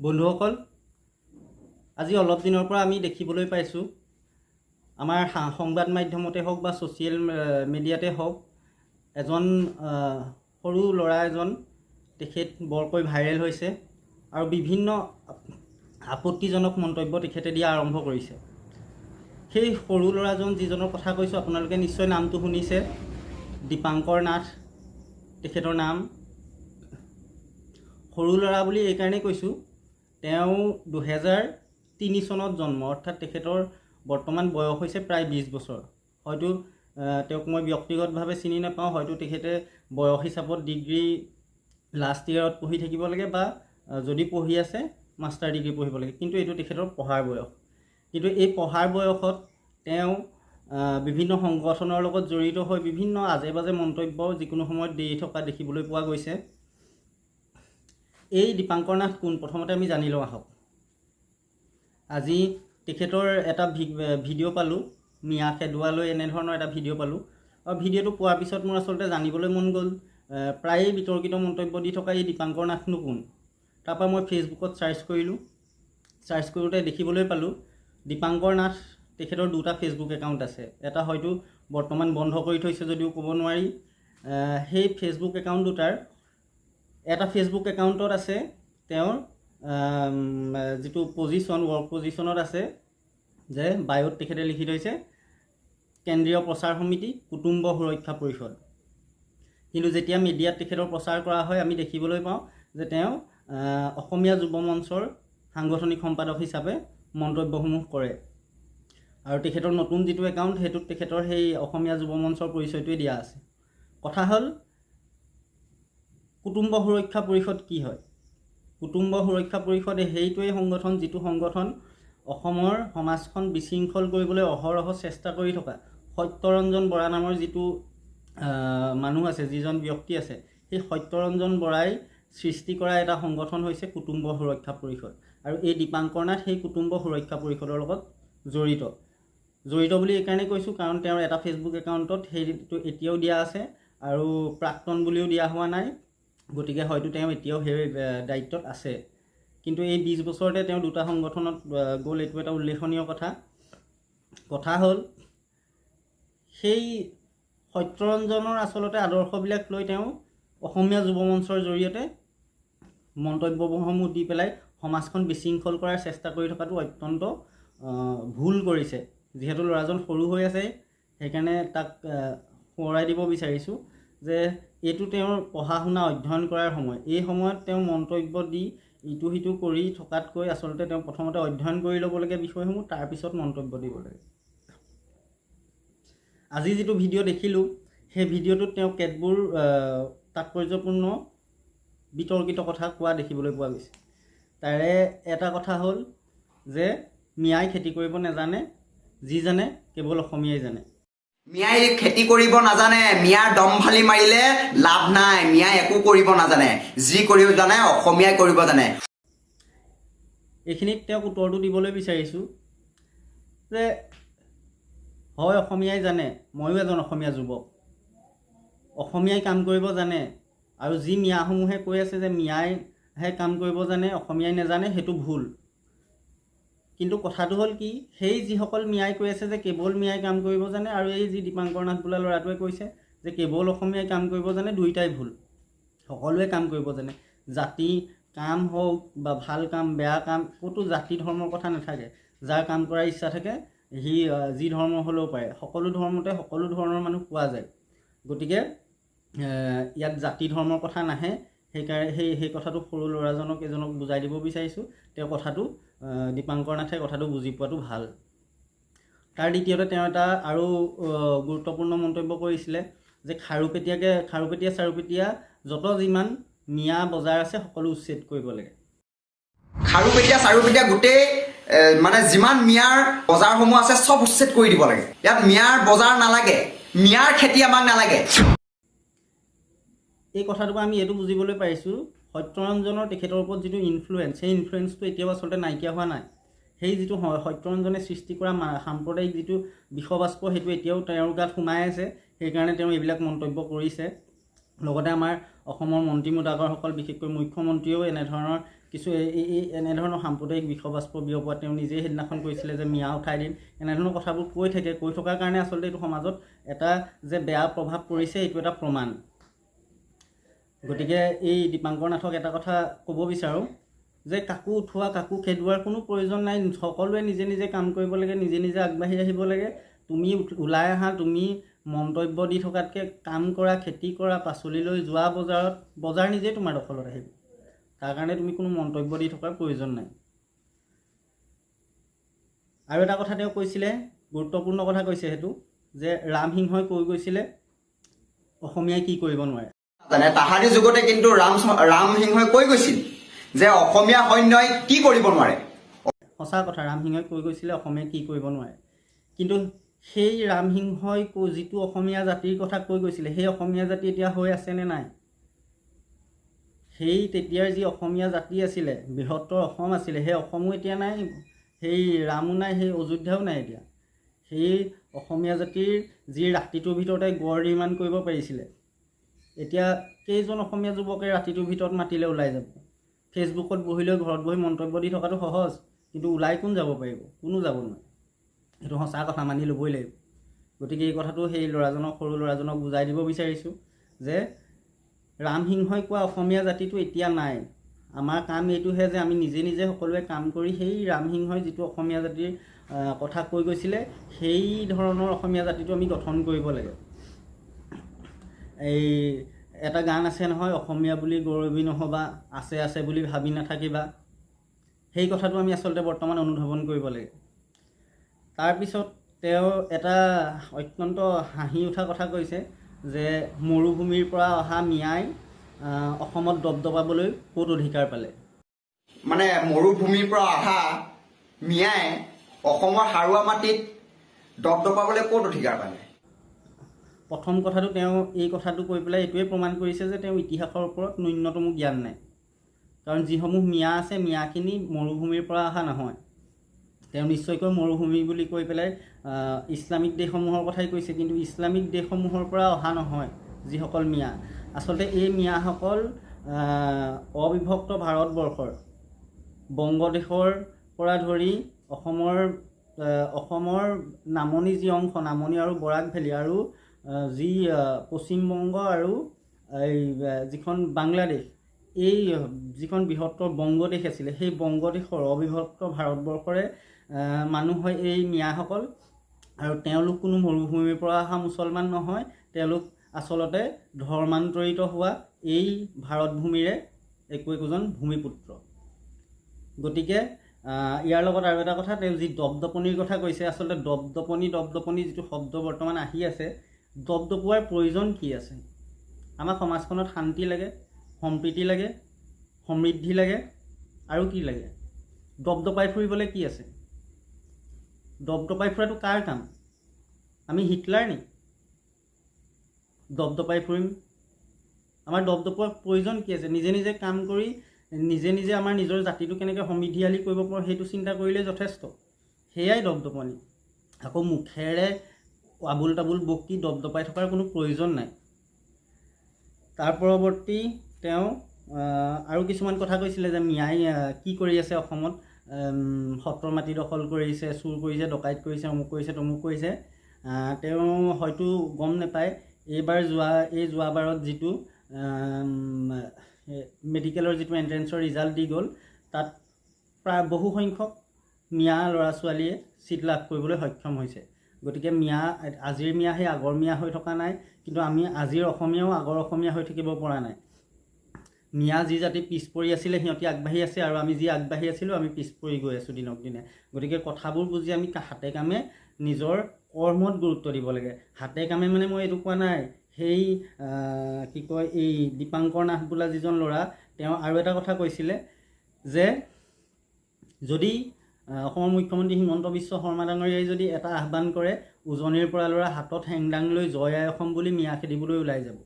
বন্ধুসকল, আজি অলপ দিনৰ পৰা আমি দেখিবলৈ পাইছোঁ আমাৰ সংবাদ মাধ্যমতে হওক বা ছ'চিয়েল মিডিয়াতে হওক এজন সৰু ল'ৰা এজন তেখেত বৰকৈ ভাইৰেল হৈছে আৰু বিভিন্ন আপত্তিজনক মন্তব্য তেখেতে দিয়া আৰম্ভ কৰিছে। সেই সৰু ল'ৰাজন যিজনৰ কথা কৈছোঁ আপোনালোকে নিশ্চয় নামটো শুনিছে, দীপাংকৰ নাথ তেখেতৰ নাম। সৰু ল'ৰা বুলি এইকাৰণেই কৈছোঁ, তেওঁ 2003 চনত জন্ম, অৰ্থাৎ তেখেতৰ বৰ্তমান বয়স হৈছে প্ৰায় 20 বছৰ। হয়তো তেওঁক মই ব্যক্তিগতভাৱে চিনি নাপাওঁ, হয়তো তেখেতে বয়স হিচাপত ডিগ্ৰী লাষ্ট ইয়েৰত পঢ়ি থাকিব লাগে বা যদি পঢ়ি আছে মাষ্টাৰ ডিগ্ৰী পঢ়িব লাগে, কিন্তু এইটো তেখেতৰ পঢ়াৰ বয়স। কিন্তু এই পঢ়াৰ বয়সত তেওঁ বিভিন্ন সংগঠনৰ লগত জড়িত হৈ বিভিন্ন আজে বাজে মন্তব্য যিকোনো সময়ত দি থকা দেখিবলৈ পোৱা গৈছে। এই দীপাংকৰ নাথ কোন, প্ৰথমতে আমি জানি লওঁ আহক। আজি তেখেতৰ এটা ভিডিঅ' পালোঁ, মিয়া খেদুৱালৈ এনেধৰণৰ এটা ভিডিঅ' পালোঁ, আৰু ভিডিঅ'টো পোৱাৰ পিছত মোৰ আচলতে জানিবলৈ মন গ'ল প্ৰায়ে বিতৰ্কিত মন্তব্য দি থকা এই দীপাংকৰ নাথনো কোন। তাৰপৰা মই ফেচবুকত চাৰ্চ কৰিলোঁ, চাৰ্চ কৰোঁতে দেখিবলৈ পালোঁ দীপাংকৰ নাথ তেখেতৰ দুটা ফেচবুক একাউণ্ট আছে। এটা হয়তো বৰ্তমান বন্ধ কৰি থৈছে যদিও ক'ব নোৱাৰি। সেই ফেচবুক একাউণ্ট দুটাৰ এটা ফেচবুক একাউণ্টত আছে তেওঁৰ যিটো পজিশ্যন, ৱৰ্ক পজিশ্যনত আছে যে বায়'ত তেখেতে লিখি থৈছে কেন্দ্ৰীয় প্ৰচাৰ সমিতি, কুটুম্ব সুৰক্ষা পৰিষদ। কিন্তু যেতিয়া মিডিয়াত তেখেতৰ প্ৰচাৰ কৰা হয় আমি দেখিবলৈ পাওঁ যে তেওঁ অসমীয়া যুৱ মঞ্চৰ সাংগঠনিক সম্পাদক হিচাপে মন্তব্যসমূহ কৰে। আৰু তেখেতৰ নতুন যিটো একাউণ্ট সেইটোত তেখেতৰ সেই অসমীয়া যুৱ মঞ্চৰ পৰিচয়টোৱে দিয়া আছে। কথা হ'ল কুটুম্ব সুৰক্ষা পৰিষদ কি হয়? কুটুম্ব সুৰক্ষা পৰিষদ সেইটোৱেই সংগঠন যিটো সংগঠন অসমৰ সমাজখন বিশৃংখল কৰিবলৈ অহৰহ চেষ্টা কৰি থকা সত্যৰঞ্জন বৰা নামৰ যিটো মানুহ আছে, যিজন ব্যক্তি আছে, সেই সত্যৰঞ্জন বৰাই সৃষ্টি কৰা এটা সংগঠন হৈছে কুটুম্ব সুৰক্ষা পৰিষদ। আৰু এই দীপাংকৰ নাথ সেই কুটুম্ব সুৰক্ষা পৰিষদৰ লগত জড়িত বুলি এইকাৰণে কৈছোঁ কাৰণ তেওঁৰ এটা ফেচবুক একাউণ্টত সেইটো এতিয়াও দিয়া আছে আৰু প্ৰাক্তন বুলিও দিয়া হোৱা নাই, গতিকে হয়তো তেওঁ এতিয়াও সেই দায়িত্বত আছে। কিন্তু এই 20 বছৰতে তেওঁ দুটা সংগঠনত গ'ল, এইটো এটা উল্লেখনীয় কথা। কথা হ'ল সেই সত্যৰঞ্জনৰ আচলতে আদৰ্শবিলাক লৈ তেওঁ অসমীয়া যুৱ মঞ্চৰ জৰিয়তে মন্তব্যসমূহ দি পেলাই সমাজখন বিশৃংখল কৰাৰ চেষ্টা কৰি থকাটো অত্যন্ত ভুল কৰিছে। যিহেতু ল'ৰাজন সৰু হৈ আছে সেইকাৰণে তাক সোঁৱৰাই দিব বিচাৰিছোঁ যে এইটো তেওঁৰ পঢ়া শুনা অধ্যয়ন কৰাৰ সময়। এই সময়ত তেওঁ মন্তব্য দি ইটো সিটো কৰি থকাতকৈ আচলতে তেওঁ প্ৰথমতে অধ্যয়ন কৰি ল'ব লাগে বিষয়সমূহ, তাৰপিছত মন্তব্য দিব লাগে। আজি যিটো ভিডিঅ' দেখিলোঁ সেই ভিডিঅ'টোত তেওঁ কেতবোৰ তাৎপৰ্যপূৰ্ণ বিতৰ্কিত কথা কোৱা দেখিবলৈ পোৱা গৈছে। তাৰে এটা কথা হ'ল যে মিয়াই খেতি কৰিব নাজানে, যি জানে কেৱল অসমীয়াই জানে। মিয়াই খেতি কৰিব নাজানে, মিয়াৰ দম ফালি মাৰিলে লাভ নাই, মিয়াই একো কৰিব নাজানে, যি কৰিব জানে অসমীয়াই কৰিব জানে। এইখিনিত তেওঁক উত্তৰটো দিবলৈ বিচাৰিছোঁ যে হয় অসমীয়াই জানে, ময়ো এজন অসমীয়া যুৱক, অসমীয়াই কাম কৰিব জানে। আৰু যি মিয়াসমূহে কৈ আছে যে মিয়াইহে কাম কৰিব জানে, অসমীয়াই নাজানে, সেইটো ভুল। কিন্তু কথাটো হ'ল কি, সেই যিসকল মিয়াই কৈ আছে যে কেৱল মিয়াই কাম কৰিব জানে, আৰু এই যি দীপাংকৰ নাথ বোলা ল'ৰাটোৱে কৈছে যে কেৱল অসমীয়াই কাম কৰিব জানে, দুইটাই ভুল। সকলোৱে কাম কৰিব জানে। জাতি কাম হওক বা ভাল কাম বেয়া কাম, ক'তো জাতি ধৰ্মৰ কথা নাথাকে। যাৰ কাম কৰাৰ ইচ্ছা থাকে সি যি ধৰ্ম হ'লেও পাৰে, সকলো ধৰ্মতে সকলো ধৰণৰ মানুহ পোৱা যায়। গতিকে ইয়াত জাতি ধৰ্মৰ কথা নাহে। সেইকাৰণে সেই কথাটো সৰু ল'ৰাজনক এজনক বুজাই দিব বিচাৰিছোঁ। তেওঁ কথাটো দীপাংকৰ নাথে কথাটো বুজি পোৱাটো ভাল। তাৰ দ্বিতীয়তে তেওঁ এটা আৰু গুৰুত্বপূৰ্ণ মন্তব্য কৰিছিলে যে খাৰুপেটীয়া চাৰুপেটীয়া যত যিমান মিয়া বজাৰ আছে সকলো উচ্ছেদ কৰিব লাগে। খাৰুপেটীয়া চাৰুপেটীয়া গোটেই মানে যিমান মিয়াৰ বজাৰসমূহ আছে চব উচ্ছেদ কৰি দিব লাগে। ইয়াত মিয়াৰ বজাৰ নালাগে, মিয়াৰ খেতি আমাক নালাগে। এই কথাটোৰ পৰা আমি এইটো বুজিবলৈ পাৰিছোঁ সত্যৰঞ্জনৰ তেখেতৰ ওপৰত যিটো ইনফ্লুৱেঞ্চ, সেই ইনফ্লুৱেঞ্চটো এতিয়াও আচলতে নাইকিয়া হোৱা নাই। সেই যিটো সত্যৰঞ্জনে সৃষ্টি কৰা সাম্প্ৰদায়িক যিটো বিষবাষ্প সেইটো এতিয়াও তেওঁৰ গাত সোমাই আছে। সেইকাৰণে তেওঁ এইবিলাক মন্তব্য কৰিছে। লগতে আমাৰ অসমৰ মন্ত্ৰী মুদাগৰসকল বিশেষকৈ মুখ্যমন্ত্ৰীয়েও এনেধৰণৰ কিছু এনেধৰণৰ সাম্প্ৰদায়িক বিষবাস্প বিয়পোৱা তেওঁ নিজেই সেইদিনাখন কৈছিলে যে মিয়া উঠাই দিম, এনেধৰণৰ কথাবোৰ কৈ থকাৰ কাৰণে আচলতে এইটো সমাজত এটা যে বেয়া প্ৰভাৱ পৰিছে এইটো এটা প্ৰমাণ। গতিকে এই দীপাংকৰ নাথক এটা কথা ক'ব বিচাৰোঁ যে কাকো উঠোৱা কাকো খেদোৱাৰ কোনো প্ৰয়োজন নাই। সকলোৱে নিজে নিজে কাম কৰিব লাগে, নিজে নিজে আগবাঢ়ি আহিব লাগে। তুমি ওলাই আহা, তুমি মন্তব্য দি থকাতকৈ কাম কৰা, খেতি কৰা, পাচলিলৈ যোৱা বজাৰ নিজেই তোমাৰ দখলত আহিব। তাৰ কাৰণে তুমি কোনো মন্তব্য দি থকাৰ প্ৰয়োজন নাই। আৰু এটা কথা তেওঁ কৈছিলে, গুৰুত্বপূৰ্ণ কথা কৈছে, সেইটো যে ৰামসিংহই কৈ গৈছিলে অসমীয়াই কি কৰিব নোৱাৰে। তাহানি যুগতে কিন্তু ৰামসিংহই কৈ গৈছিল যে অসমীয়া সৈন্যই কি কৰিব নোৱাৰে। সঁচা কথা, ৰামসিংহই কৈ গৈছিলে অসমীয়াই কি কৰিব নোৱাৰে। কিন্তু সেই ৰামসিংহই যিটো অসমীয়া জাতিৰ কথা কৈ গৈছিলে, সেই অসমীয়া জাতি এতিয়া হৈ আছেনে নাই? সেই তেতিয়াৰ যি অসমীয়া জাতি আছিলে, বৃহত্তৰ অসম আছিলে, সেই অসমো এতিয়া নাই, সেই ৰামো নাই, সেই অযোধ্যাও নাই। এতিয়া সেই অসমীয়া জাতিৰ যি ৰাতিটোৰ ভিতৰতে গড় নিৰ্মাণ কৰিব পাৰিছিলে, এতিয়া কেইজন অসমীয়া যুৱকে ৰাতিটোৰ ভিতৰত মাতিলে ওলাই যাব? ফেচবুকত বহিলৈ ঘৰত বহি মন্তব্য দি থকাটো সহজ, কিন্তু ওলাই কোন যাব পাৰিব? কোনো যাব নোৱাৰে। সেইটো সঁচা কথা, মানি ল'বই লাগিব। গতিকে এই কথাটো সেই সৰু ল'ৰাজনক বুজাই দিব বিচাৰিছোঁ যে ৰামসিংহই কোৱা অসমীয়া জাতিটো এতিয়া নাই। আমাৰ কাম এইটোহে যে আমি নিজে নিজে সকলোৱে কাম কৰি সেই ৰামসিংহই যিটো অসমীয়া জাতিৰ কথা কৈ গৈছিলে, সেই ধৰণৰ অসমীয়া জাতিটো আমি গঠন কৰিব লাগে। এই এটা গান আছে নহয়, অসমীয়া বুলি গৌৰৱী নহ'বা, আছে বুলি ভাবি নাথাকিবা। সেই কথাটো আমি আচলতে বৰ্তমান অনুধাৱন কৰিব লাগে। তাৰপিছত তেওঁ এটা অত্যন্ত হাঁহি উঠা কথা কৈছে যে মৰুভূমিৰ পৰা অহা মিয়াই অসমত দপদপাবলৈ ক'ত অধিকাৰ পালে। মানে মৰুভূমিৰ পৰা অহা মিয়াই অসমৰ সাৰুৱা মাটিত দপদপাবলৈ ক'ত অধিকাৰ পালে? প্ৰথম কথাটো তেওঁ এই কথাটো কৈ পেলাই এইটোৱে প্ৰমাণ কৰিছে যে তেওঁ ইতিহাসৰ ওপৰত ন্যূনতম জ্ঞান নাই। কাৰণ যিসমূহ মিয়া আছে, মিয়াখিনি মৰুভূমিৰ পৰা অহা নহয়। তেওঁ নিশ্চয়কৈ মৰুভূমি বুলি কৈ পেলাই ইছলামিক দেশসমূহৰ কথাই কৈছে, কিন্তু ইছলামিক দেশসমূহৰ পৰা অহা নহয় যিসকল মিয়া। আচলতে এই মিয়াসকল অবিভক্ত ভাৰতবৰ্ষৰ বংগদেশৰ পৰা ধৰি অসমৰ নামনি যি অংশ, নামনি আৰু বৰাক ভেলী, আৰু যি পশ্চিমবংগ আৰু এই যিখন বাংলাদেশ, এই যিখন বৃহত্তৰ বংগদেশ আছিলে, সেই বংগদেশৰ অবিভক্ত ভাৰতবৰ্ষৰে মানুহ হয় এই মিয়াসকল। আৰু তেওঁলোক কোনো মৰুভূমিৰ পৰা অহা মুছলমান নহয়, তেওঁলোক আচলতে ধৰ্মান্তৰিত হোৱা এই ভাৰতভূমিৰে একোজন ভূমিপুত্ৰ। গতিকে ইয়াৰ লগত আৰু এটা কথা, তেওঁ যি দপদপনিৰ কথা কৈছে, আচলতে দপদপনি যিটো শব্দ বৰ্তমান আহি আছে, দপদপোৱাৰ প্ৰয়োজন কি আছে? আমাৰ সমাজখনত শান্তি লাগে, সম্প্ৰীতি লাগে, সমৃদ্ধি লাগে, আৰু কি লাগে? দপদপাই ফুৰিবলৈ কি আছে? দপদপাই ফুৰাটো কাৰ কাম? আমি হিটলাৰ নি? দপদপাই ফুৰিম? আমাৰ দপদপোৱাৰ প্ৰয়োজন কি আছে? নিজে নিজে কাম কৰি নিজে নিজে আমাৰ নিজৰ জাতিটো কেনেকৈ সমৃদ্ধিশালী কৰিব পাৰোঁ সেইটো চিন্তা কৰিলেই যথেষ্ট। সেয়াই দপদপনি। আকৌ মুখেৰে আবুল তাবুল বকি দপদপাই থকাৰ কোনো প্ৰয়োজন নাই। তাৰ পৰৱৰ্তী তেওঁ আৰু কিছুমান কথা কৈছিলে যে মিয়াই কি কৰি আছে অসমত, সত্ৰৰ মাটি দখল কৰিছে, চুৰ কৰিছে, ডকাইত কৰিছে, অমুক কৰিছে, তমুক কৰিছে। তেওঁ হয়তো গম নাপায় এই যোৱাবাৰত যিটো মেডিকেলৰ যিটো এণ্ট্ৰেঞ্চৰ ৰিজাল্ট দি গ'ল, তাত প্ৰায় বহু সংখ্যক মিয়া ল'ৰা ছোৱালীয়ে ছিট লাভ কৰিবলৈ সক্ষম হৈছে। গতিকে আজিৰ মিয়া সেই আগৰ মিয়া হৈ থকা নাই, কিন্তু আমি আজিৰ অসমীয়াও আগৰ অসমীয়া হৈ থাকিব পৰা নাই। মিয়া যি জাতি পিছ পৰি আছিলে সিহঁতি আগবাঢ়ি আছে, আৰু আমি যি আগবাঢ়ি আছিলোঁ আমি পিছ পৰি গৈ আছোঁ দিনক দিনে। গতিকে কথাবোৰ বুজি আমি হাতে কামে নিজৰ কৰ্মত গুৰুত্ব দিব লাগে। হাতে কামে মানে মই এইটো কোৱা নাই, সেই কি কয়, এই দীপাংকৰ নাথ বোলা যিজন ল'ৰা, তেওঁ আৰু এটা কথা কৈছিলে যে যদি অসমৰ মুখ্যমন্ত্ৰী হিমন্ত বিশ্ব শৰ্মা ডাঙৰীয়াই যদি এটা আহ্বান কৰে, উজনিৰ পৰা ল'ৰা হাতত হেংদাং লৈ জয় আই অসম বুলি মিয়া খেদিবলৈ ওলাই যাব।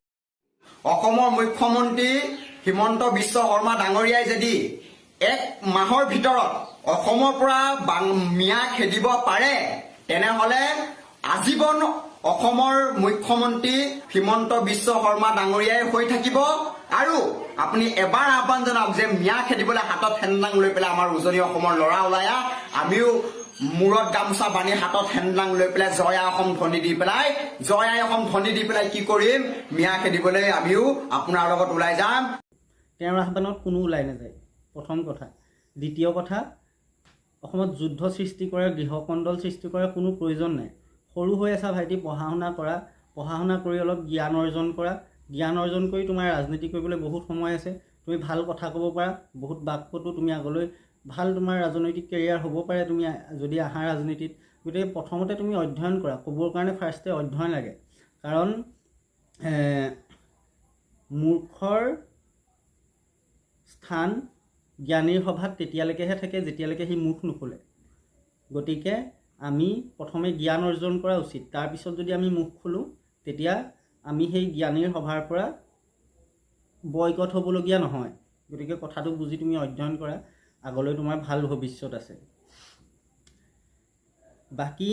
অসমৰ মুখ্যমন্ত্ৰী হিমন্ত বিশ্ব শৰ্মা ডাঙৰীয়াই যদি 1 মাহৰ ভিতৰত অসমৰ পৰা মিয়া খেদিব পাৰে, তেনেহ'লে আজীৱন অসমৰ মুখ্যমন্ত্ৰী হিমন্ত বিশ্ব শৰ্মা ডাঙৰীয়াই হৈ থাকিব আৰু আপুনি এবাৰ আহ্বান জনাওক যে মিয়া খেদিবলৈ হাতত হেনদাং লৈ পেলাই আমাৰ উজনি অসমৰ ল'ৰা ওলাই আহ, আমিও মূৰত গামোচা বান্ধি হাতত হেনদাং লৈ পেলাই জয় অসম ধ্বনি দি পেলাই কি কৰিম, মিয়া খেদিবলৈ আমিও আপোনাৰ লগত ওলাই যাম। তেওঁৰ আহ্বানত কোনো ওলাই নাযায়, প্ৰথম কথা। দ্বিতীয় কথা, অসমত যুদ্ধ সৃষ্টি কৰা, গৃহকণ্ডল সৃষ্টি কৰাৰ কোনো প্ৰয়োজন নাই। সৰু হৈ আছা ভাইটি, পঢ়া শুনা কৰি অলপ জ্ঞান অৰ্জন কৰা। জ্ঞান অৰ্জন কৰি তোমাৰ ৰাজনীতি কৰিবলৈ বহুত সময় আছে। তুমি ভাল কথা ক'ব পাৰা, বহুত বাকপটু, তুমি আগলৈ ভাল তোমাৰ ৰাজনৈতিক কেৰিয়াৰ হ'ব পাৰে তুমি যদি আহা ৰাজনীতিত। গতিকে প্ৰথমতে তুমি অধ্যয়ন কৰা। ক'বৰ কাৰণে ফাৰ্ষ্টে অধ্যয়ন লাগে, কাৰণ মূৰ্খৰ স্থান জ্ঞানীৰ সভাত তেতিয়ালৈকেহে থাকে যেতিয়ালৈকে সি মুখ নোখোলে। গতিকে আমি প্ৰথমে জ্ঞান অৰ্জন কৰা উচিত। তাৰপিছত যদি আমি মুখ খোলোঁ তেতিয়া আমি সেই জ্ঞানীৰ সভাৰ পৰা বয়কট হ'বলগীয়া নহয়। গতিকে কথাটো বুজি তুমি অধ্যয়ন কৰা, আগলৈ তোমাৰ ভাল ভৱিষ্যত আছে। বাকী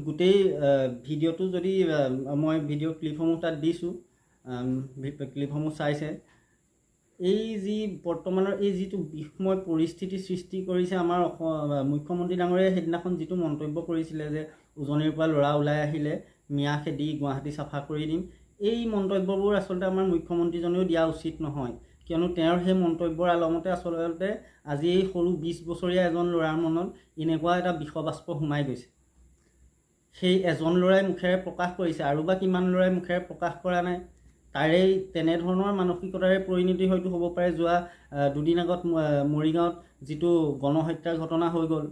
গোটেই ভিডিঅ'টো যদি মই ভিডিঅ' ক্লিপসমূহ তাত দিছোঁ, ক্লিপসমূহ চাইছে। এই যি বৰ্তমানৰ এই যিটো বিষময় পৰিস্থিতি সৃষ্টি কৰিছে আমাৰ মুখ্যমন্ত্ৰী ডাঙৰীয়াই সেইদিনাখন যিটো মন্তব্য কৰিছিলে যে উজনিৰ পৰা ল'ৰা ওলাই আহিলে মিয়া খেদি গুৱাহাটী চাফা কৰি দিম, এই মন্তব্যবোৰ আচলতে আমাৰ মুখ্যমন্ত্ৰীজনেও দিয়া উচিত নহয়। কিয়নো তেওঁৰ সেই মন্তব্যৰ আলমতে আচলতে আজি এই সৰু 20 বছৰীয়া এজন ল'ৰাৰ মনত এনেকুৱা এটা বিষবাষ্প সোমাই গৈছে। সেই এজন ল'ৰাই মুখেৰে প্ৰকাশ কৰিছে, আৰু বা কিমান ল'ৰাই মুখেৰে প্ৰকাশ কৰা নাই। তাৰেই তেনেধৰণৰ মানসিকতাৰে পৰিণতি হয়তো হ'ব পাৰে। যোৱা দুদিন আগত মৰিগাঁৱত যিটো গণহত্যাৰ ঘটনা হৈ গ'ল,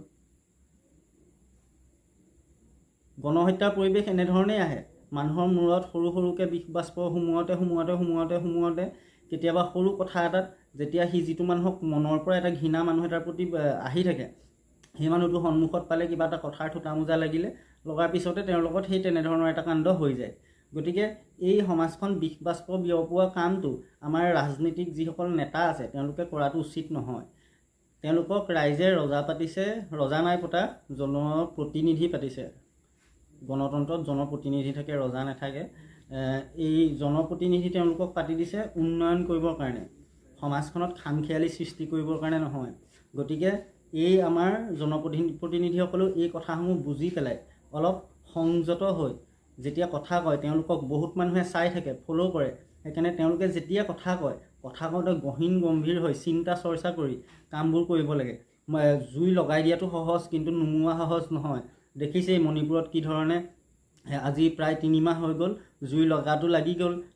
গণহত্যাৰ পৰিৱেশ এনেধৰণেই আহে। মানুহৰ মূৰত সৰু সৰুকৈ বিষবাষ্প সোমোৱাওঁতে কেতিয়াবা সৰু কথা এটাত যেতিয়া সি যিটো মানুহক মনৰ পৰা এটা ঘৃণা মানুহ এটাৰ প্ৰতি আহি থাকে, সেই মানুহটো সন্মুখত পালে কিবা এটা কথাৰ থোটা মোজা লগাৰ পিছতে তেওঁৰ লগত সেই তেনেধৰণৰ এটা কাণ্ড হৈ যায়। গতিকে এই সমাজখন বিষবাষ্প বিয়পোৱা কামটো আমাৰ ৰাজনীতিক যিসকল নেতা আছে তেওঁলোকে কৰাটো উচিত নহয়। তেওঁলোকক ৰাইজে ৰজা পাতিছে, ৰজা নাই পতা, জনপ্ৰতিনিধি পাতিছে। গণতন্ত্ৰত জনপ্ৰতিনিধি থাকে, ৰজা নাথাকে। এই জনপ্ৰতিনিধি তেওঁলোকক পাতি দিছে উন্নয়ন কৰিবৰ কাৰণে, সমাজখনত খামখেয়ালি সৃষ্টি কৰিবৰ কাৰণে নহয়। গতিকে এই আমাৰ জনপ্ৰতিনিধিসকলেও এই কথাসমূহ বুজি পেলাই অলপ সংযত হৈ যেতিয়া কথা কয়, তেওঁলোকক বহুত মানুহে চাই থাকে, ফ'ল' কৰে। সেইকাৰণে তেওঁলোকে যেতিয়া কথা কওঁতে গহীন গম্ভীৰ হৈ চিন্তা চৰ্চা কৰি কামবোৰ কৰিব লাগে। জুই লগাই দিয়াটো সহজ, কিন্তু নুমুওৱা সহজ নহয়। দেখিছেই মণিপুৰত কি ধৰণে আজি প্ৰায় 3 মাহ হৈ গ'ল জুই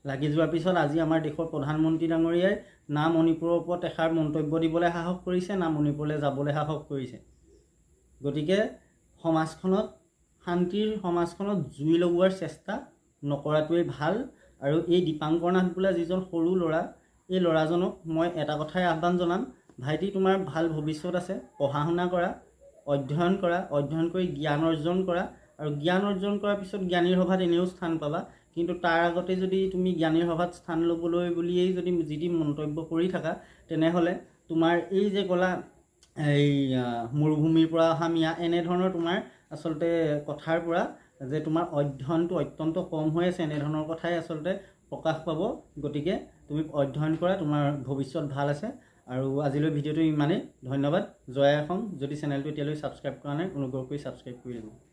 লাগি যোৱাৰ পিছত আজি আমাৰ দেশৰ প্ৰধানমন্ত্ৰী ডাঙৰীয়াই না মণিপুৰৰ ওপৰত এষাৰ মন্তব্য দিবলৈ সাহস কৰিছে, না মণিপুৰলৈ যাবলৈ সাহস কৰিছে। গতিকে শান্তিৰ সমাজখনত জুই লগোৱাৰ চেষ্টা নকৰাটোৱেই ভাল। আৰু এই দীপাংকৰ নাথ বোলা যিজন সৰু ল'ৰা, এই ল'ৰাজনক মই এটা কথাই আহ্বান জনাম, ভাইটি তোমাৰ ভাল ভৱিষ্যত আছে, পঢ়া শুনা কৰা, অধ্যয়ন কৰি জ্ঞান অৰ্জন কৰা। আৰু জ্ঞান অৰ্জন কৰাৰ পিছত জ্ঞানীৰ সভাত এনেও স্থান পাবা। কিন্তু তাৰ আগতে যদি তুমি জ্ঞানীৰ সভাত স্থান ল'বলৈ বুলিয়েই যদি যি মন্তব্য কৰি থাকা, তেনেহ'লে তোমাৰ এই যে ক'লা এই মৰুভূমিৰ পৰা অহা মিয়া, এনেধৰণৰ তোমাৰ আচলতে কথাৰ পৰা যে তোমাৰ অধ্যয়নটো অত্যন্ত কম হৈ আছে, এনেধৰণৰ কথাই আচলতে প্ৰকাশ পাব। গতিকে তুমি অধ্যয়ন কৰা, তোমাৰ ভৱিষ্যত ভাল আছে। আৰু আজিলৈ ভিডিঅ'টো ইমানেই। ধন্যবাদ। জয় অসম। যদি চেনেলটো এতিয়ালৈ ছাবস্ক্ৰাইব কৰা নাই, অনুগ্ৰহ কৰি ছাবস্ক্ৰাইব কৰি দিব।